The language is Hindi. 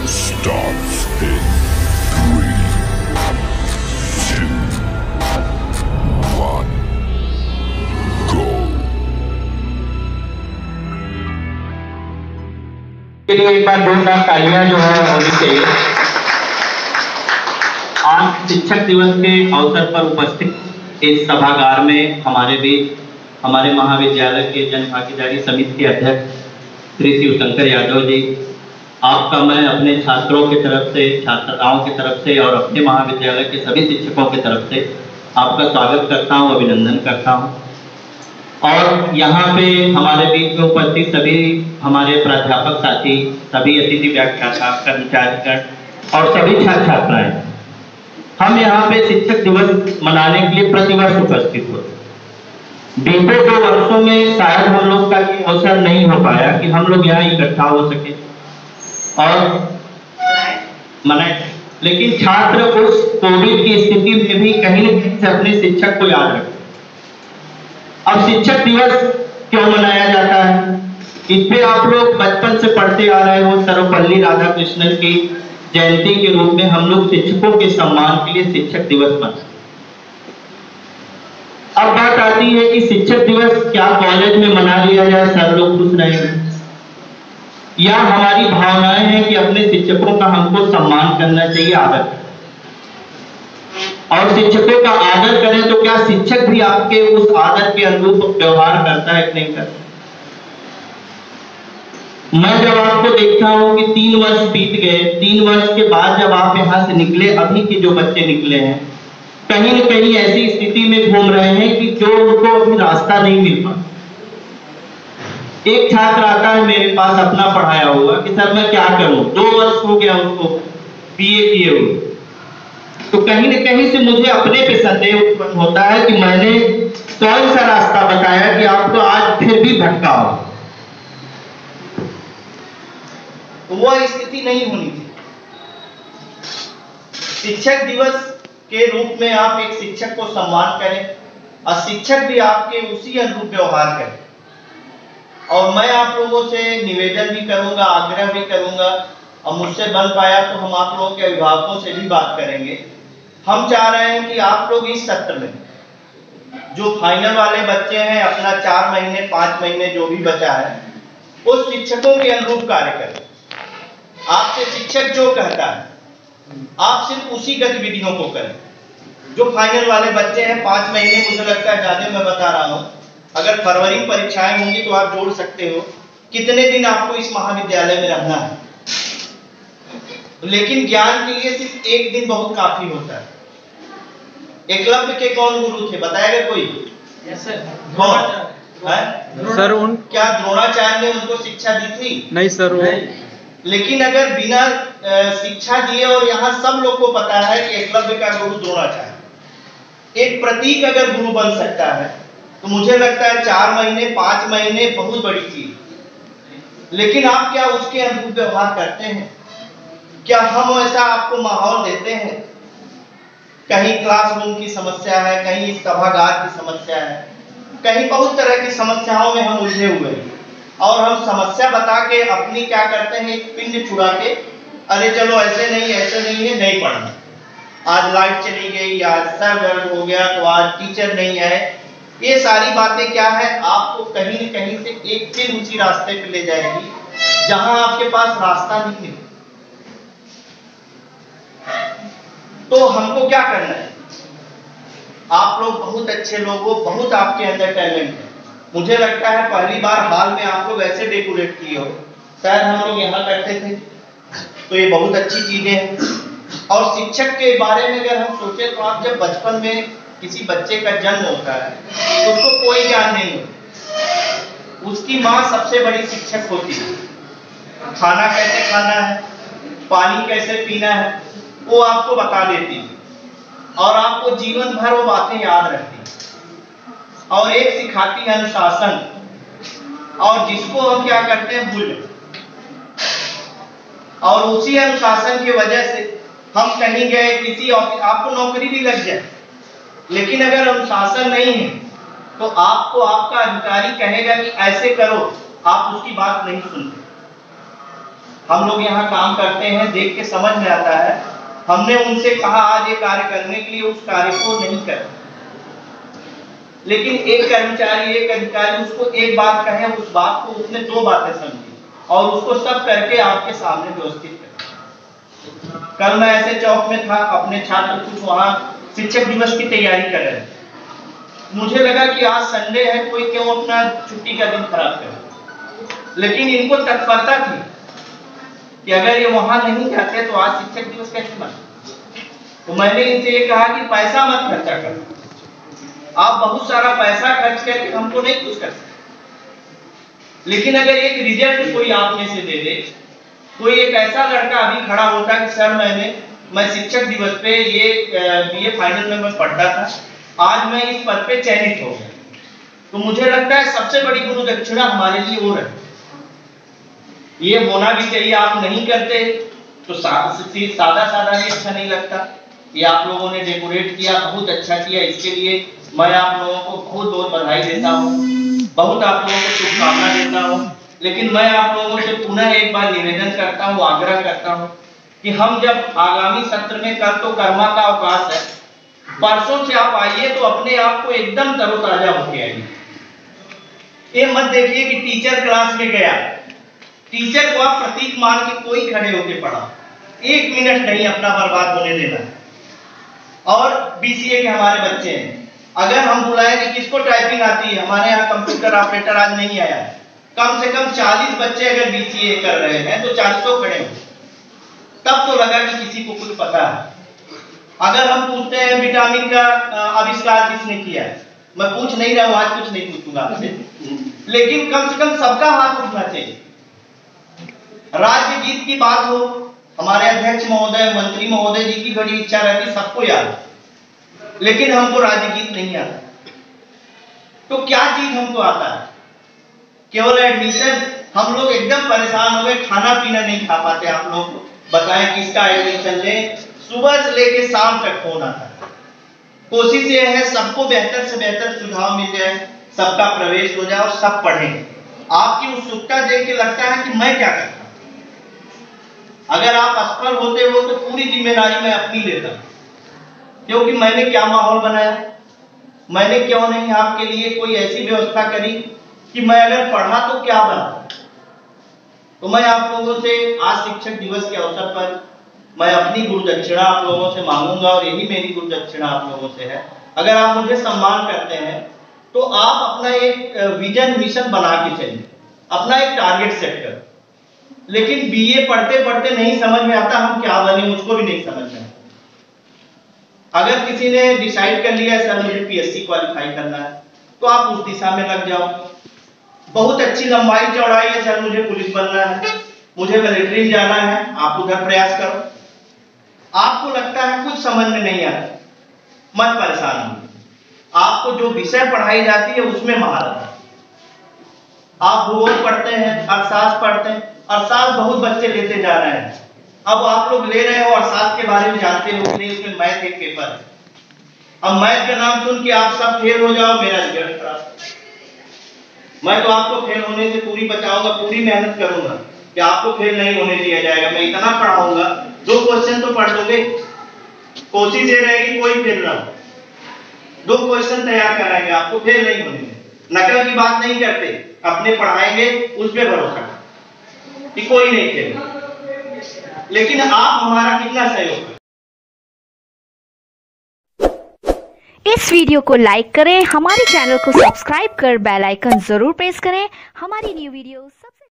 starts in 3, 2, 1, go. के लिए एक बार जोरदार तालियां जो है होनी चाहिए। आज शिक्षक दिवस के अवसर पर उपस्थित इस सभागार में हमारे बीच हमारे महाविद्यालय के जन भागीदारी समिति के अध्यक्ष श्री शिवशंकर यादव जी, आपका मैं अपने छात्रों की तरफ से, छात्राओं की तरफ से और अपने महाविद्यालय के सभी शिक्षकों की तरफ से आपका स्वागत करता हूं, अभिनंदन करता हूं। और यहाँ पे हमारे बीच में उपस्थित सभी हमारे प्राध्यापक साथी, सभी अतिथि व्याख्याता, कर्मचारीगण और सभी छात्र छात्राएं, हम यहाँ पे शिक्षक दिवस मनाने के लिए प्रतिवर्ष उपस्थित होते। बीते 2 वर्षों में शायद हम लोग का ये अवसर नहीं हो पाया कि हम लोग यहाँ इकट्ठा हो सके और मनाए, लेकिन छात्र उस कोविड की स्थिति में भी कहीं न कहीं से अपने शिक्षक को याद रखते। अब शिक्षक दिवस क्यों मनाया जाता है? इस पे आप लोग बचपन से पढ़ते आ रहे हो, सर्वपल्ली राधाकृष्णन की जयंती के रूप में हम लोग शिक्षकों के सम्मान के लिए शिक्षक दिवस मनाते। अब बात आती है कि शिक्षक दिवस क्या कॉलेज में मना लिया जाए, सर लोग खुश रहेंगे, या हमारी भावनाएं हैं कि अपने शिक्षकों का हमको सम्मान करना चाहिए, आदर, और शिक्षकों का आदर करें तो क्या शिक्षक भी आपके उस आदर के अनुरूप व्यवहार करता है कि नहीं करता? मैं जब आपको देखता हूं कि 3 वर्ष बीत गए, 3 वर्ष के बाद जब आप यहां से निकले, अभी के जो बच्चे निकले हैं कहीं न कहीं ऐसी स्थिति में घूम रहे हैं कि जो उनको अभी रास्ता नहीं मिल पा। एक छात्र आता है मेरे पास अपना पढ़ाया हुआ कि सर मैं क्या करूं, 2 वर्ष हो गया उसको बीए किए हुए। तो कहीं न कहीं से मुझे अपने पे संदेह उत्पन्न होता है कि मैंने कौन सा रास्ता बताया कि आपको आज फिर भी भटकाओ। तो वह स्थिति नहीं होनी थी। शिक्षक दिवस के रूप में आप एक शिक्षक को सम्मान करें और शिक्षक भी आपके उसी अनुरूप व्यवहार करें। और मैं आप लोगों से निवेदन भी करूंगा, आग्रह भी करूंगा, और मुझसे बन पाया तो हम आप लोगों के अभिभावकों से भी बात करेंगे। हम चाह रहे हैं कि आप लोग इस सत्र में जो फाइनल वाले बच्चे हैं, अपना 4 महीने 5 महीने जो भी बचा है, उस शिक्षकों के अनुरूप कार्य करें। आपसे शिक्षक जो कहता है आप सिर्फ उसी गतिविधियों को करें। जो फाइनल वाले बच्चे हैं 5 महीने, मुझे लगता है ज्यादा मैं बता रहा हूं, अगर फरवरी में परीक्षाएं होंगी तो आप जोड़ सकते हो कितने दिन आपको इस महाविद्यालय में रहना है। लेकिन ज्ञान के लिए सिर्फ 1 दिन बहुत काफी होता है। एकलव्य के कौन गुरु थे, बताएगा कोई? कौन सर? क्या द्रोणाचार्य ने उनको शिक्षा दी थी? नहीं सर। लेकिन अगर बिना शिक्षा दिए, और यहाँ सब लोग को पता है कि एकलव्य का गुरु द्रोणाचार्य, एक प्रतीक अगर गुरु बन सकता है तो मुझे लगता है 4 महीने 5 महीने बहुत बड़ी चीज। लेकिन आप क्या उसके अनुरूप व्यवहार करते हैं? क्या हम ऐसा आपको माहौल देते हैं? कहीं क्लासरूम की समस्या है, कहीं सभागार की समस्या है, कहीं बहुत तरह की समस्याओं में हम उलझे हुए हैं, और हम समस्या बता के अपनी क्या करते हैं, एक पिंड छुड़ा के, अरे चलो ऐसे नहीं है, नहीं पढ़ना। आज लाइट चली गई, आज सर दर्द हो गया, तो आज टीचर नहीं आए। ये सारी बातें क्या है, आपको कहीं न कहीं से एक फिर उसी रास्ते पे ले जाएगी जहां आपके पास रास्ता नहीं है। तो हमको क्या करना है? आप लोग बहुत अच्छे लोग हो, बहुत आपके अंदर टैलेंट है। मुझे लगता है पहली बार हाल में आप लोग ऐसे डेकोरेट किए हो, शायद हम लोग यहाँ करते थे, तो ये बहुत अच्छी चीजें हैं। और शिक्षक के बारे में अगर हम सोचे तो आप जब बचपन में किसी बच्चे का जन्म होता है तो उसको कोई ज्ञान नहीं होता, उसकी माँ सबसे बड़ी शिक्षक होती है। खाना कैसे खाना है, पानी कैसे पीना है, वो आपको बता देती है, और आपको जीवन भर वो बातें याद रहती है। और एक सिखाती है अनुशासन, और जिसको हम क्या करते हैं, भूल जाते। और उसी अनुशासन की वजह से हम कहीं गए, किसी ऑफिस, आपको नौकरी भी लग जाए, लेकिन अगर अनुशासन नहीं है तो आपको आपका अधिकारी कहेगा कि ऐसे करो, आप उसकी बात नहीं सुनते। हम लोग यहाँ काम करते हैं, देख के समझ में आता है। हमने उनसे कहा आज ये कार्य करने के लिए, उस कार्य को नहीं कर, लेकिन एक कर्मचारी, एक अधिकारी उसको एक बात कहे, उस बात को उसने 2 बातें समझी और उसको सब करके आपके सामने व्यवस्थित कर। कल मैं ऐसे चौक में था, अपने छात्र कुछ वहां शिक्षक दिवस की तैयारी कर रहे थे। मुझे लगा कि आज संडे है, कोई क्यों अपना छुट्टी का दिन खराब करे, लेकिन इनको तत्परता थी कि अगर ये वहां नहीं जाते तो आज शिक्षक दिवस कैसे मनाएं। तो मैंने इनसे ये कहा कि पैसा मत खर्चा करो, आप बहुत सारा पैसा खर्च करके हमको नहीं कुछ कर सकते, लेकिन अगर एक रिजल्ट कोई आप में से दे दे, कोई एक ऐसा लड़का अभी खड़ा होता कि सर मैं शिक्षक दिवस पे ये बीए फाइनल में मैं पढ़ता था, आज मैं इस पद पे चयनित हो गया, तो मुझे लगता है सबसे बड़ी गुरु दक्षिणा हमारे लिए वो रहे। ये होना भी चाहिए। आप नहीं करते तो सादा सादा भी अच्छा नहीं लगता। ये आप लोगों ने डेकोरेट किया, बहुत अच्छा किया, इसके लिए मैं आप लोगों को बहुत बधाई देता हूँ, बहुत आप लोगों को शुभकामना देता हूँ। लेकिन मैं आप लोगों से पुनः एक बार निवेदन करता हूँ, आग्रह करता हूँ कि हम जब आगामी सत्र में, कल तो कर्मा का अवकाश है, परसों से आप आइए तो अपने आप को एकदम तरोताजा होके आइए। ये मत देखिए कि टीचर क्लास में गया, टीचर को आप प्रतीक मान के कोई खड़े होके पढ़ा, 1 मिनट नहीं अपना बर्बाद होने देना। और बीसीए के हमारे बच्चे हैं, अगर हम बुलाएं कि किसको टाइपिंग आती है, हमारे यहाँ कंप्यूटर ऑपरेटर आज नहीं आया है, कम से कम 40 बच्चे अगर बीसीए कर रहे हैं तो 400 खड़े हो, तब तो लगा कि किसी को कुछ पता है। अगर हम पूछते हैं विटामिन का आविष्कार किसने किया है, मैं पूछ नहीं रहा हूं, आज कुछ नहीं पूछूंगा आपसे, लेकिन कम से कम सबका हाथ उठना चाहिए। राज्य गीत की बात हो, हमारे अध्यक्ष महोदय, मंत्री महोदय जी की बड़ी इच्छा रहती सबको याद, लेकिन हमको राज्य गीत नहीं आता। तो क्या चीज हमको आता है? केवल एडमिशन। हम लोग एकदम परेशान हो गए, खाना पीना नहीं खा पाते। आप लोग बताएं किसका एडमिशन लें, सुबह से लेके शाम तक फोन आता है। कोशिश ये है सबको बेहतर से बेहतर सुझाव मिल जाए, सबका प्रवेश हो जाए और सब पढ़ें। आपकी उत्सुकता देख के लगता है कि मैं क्या करता। अगर आप असफल होते हो तो पूरी जिम्मेदारी मैं अपनी लेता, क्योंकि मैंने क्या माहौल बनाया, मैंने क्यों नहीं आपके लिए कोई ऐसी व्यवस्था करी कि मैं अगर पढ़ा तो क्या बना। तो मैं आप लोगों से आज शिक्षक दिवस के अवसर पर मैं अपनी गुरु दक्षिणा आप लोगों से मांगूंगा, और यही मेरी गुरु दक्षिणा आप लोगों से है। अगर आप मुझे सम्मान करते हैं तो आप अपना एक विजन मिशन बना के चलिए, अपना एक टारगेट सेट कर। लेकिन बीए पढ़ते पढ़ते नहीं समझ में आता हम क्या बने, मुझको भी नहीं समझ में आता। अगर किसी ने डिसाइड कर लिया सर मुझे पीएससी क्वालिफाई करना है, तो आप उस दिशा में लग जाओ। बहुत अच्छी लंबाई चौड़ाई है सर मुझे पुलिस बनना है, मुझे मिलिट्री में जाना है, आप उधर प्रयास करो। आपको लगता है कुछ समझ में नहीं आता, मत परेशान होइए। आपको जो विषय पढ़ाई जाती है उसमें महारत है। आप भूगोल पढ़ते हैं, अर्थशास्त्र पढ़ते हैं, अर्थशास्त्र बहुत बच्चे लेते जा रहे हैं। अब आप लोग ले रहे हो अर्थशास्त्र के बारे में जानते हो, इसमें मैथ एक पेपर है। अब मैथ का नाम सुन के आप सब फेल हो जाओ, मेरा रिजल्ट खराब। मैं तो आपको फेल होने से पूरी बचाऊंगा, पूरी मेहनत करूंगा कि आपको फेल नहीं होने दिया जाएगा। मैं इतना पढ़ाऊंगा, 2 क्वेश्चन तो पढ़ लोगे। कोशिश ये रहेगी कोई फेल ना हो, 2 क्वेश्चन तैयार कराएंगे, आपको फेल नहीं होने देंगे। नकल की बात नहीं करते, अपने पढ़ाएंगे उस पर भरोसा कि कोई नहीं फेल। लेकिन आप हमारा कितना सहयोग। इस वीडियो को लाइक करें, हमारे चैनल को सब्सक्राइब कर बेल आइकन जरूर प्रेस करें। हमारी न्यू वीडियो